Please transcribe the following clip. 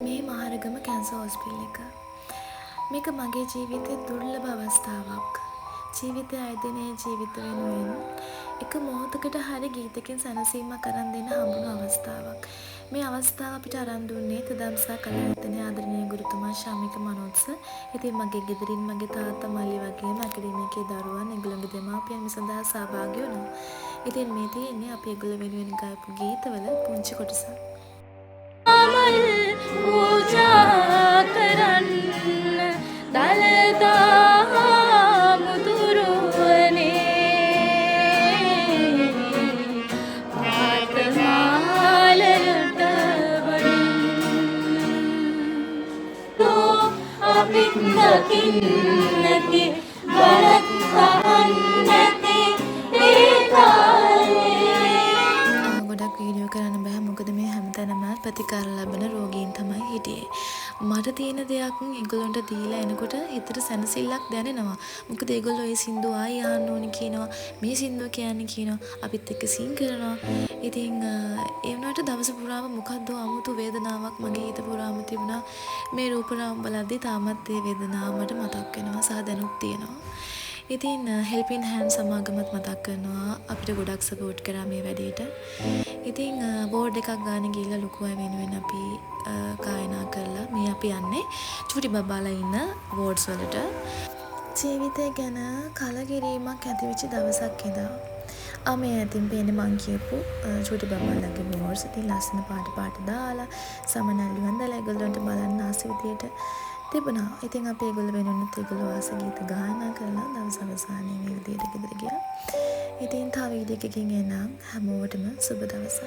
මේ Maharagama cancer hospital එක. මේක මගේ ජීවිතයේ දුර්ලභ අවස්ථාවක්. ජීවිතය අයදිනේ ජීවිත වෙනුවෙන් එක මොහොතකට හරි ගීතකින් සැනසීමක් අරන් දෙන්න හම්බුණු අවස්ථාවක්. මේ අවස්ථාව අපිට අරන් දුන්නේ තදම්සා කලායතනයේ ආදරණීය ගුරුතුමා ශාමික මනෝත්ස. ඉතින් මගේ ගෙදරින් මගේ තාත්තා මල්ලි වගේම ඇකඩමියේ දරුවන් ඒගොල්ලන්ගේ දෙමාපියන් මේ සඳහා සහභාගී වුණා. ඉතින් මේ තියෙන්නේ අපි ඒගොල්ලෝ වෙනුවෙන් ගායපු ගීතවල පුංචි කොටසක්. පූජා කරන්න දළදා මුදුරුවනේ පාතමාලයට වඩින් අපිත් දකින්නති වනත් කහන්නති ඒ කාලේ ගොඩක් වීඩියෝ කරන්න බෑ මොකද මේ හැමතැනම ප්‍රතිකාර ලබන රෝගීන් තමයි හිටියේ. මට තියෙන දෙයක් ඒගොල්ලන්ට දීලා එනකොට හිතට සැනසෙල්ලක් දැනෙනවා. මොකද ඒගොල්ලෝ ඒ සින්දුව ආයි අහන්න ඕනි කියනවා. මේ සින්දුව කියන්නේ කියනවා. අපිත් එක්ක සින් කරනවා. ඉතින් ඒ වුණාට දවස පුරාම මොකද්ද අමුතු වේදනාවක් මගේ හිත පුරාම තිබුණා. මේ රූපරාම බලද්දි තාමත් ඒ වේදනාව මට මතක් වෙනවා සහ දැනුත් තියෙනවා. ඉතින් හෙල්පින් හෑන්ඩ් සමාගමත් මතක් කරනවා අපිට ගොඩක් සපෝට් කරා මේ වැඩේට. ඉතින් බෝඩ් එකක් ගාන ගිහිල්ලා ලොකු අය වෙනුවෙන් අපි ගායනා කරලා මේ අපි යන්නේ චූටි බබාලා ඉන්න වෝඩ්ස් වලට. ජීවිතය ගැන කලකිරීමක් ඇතිවෙච්ච දවසක් ඉඳන් මේ ඇතින් පේන්නේ මං කියපු චූටි බබාලාගේ වෝඩ්ස් ඉතින් ලස්සන පාට දාලා සමනල්ලි වන්දලා ඒගොල්ලන්ට බලන්න ආස විදියට තිබුණා. ඉතින් අපි ඒගොල්ලෝ වෙනුවෙන් ඒගොල්ලෝ ආස ගීත ගායනා කරලා දවස් අවසානයේ මේ විදියට ගෙදර ගියා. ඉතින් තව වීඩියෝ එකකින් එනම් හැමෝටම සුබ දවසක්.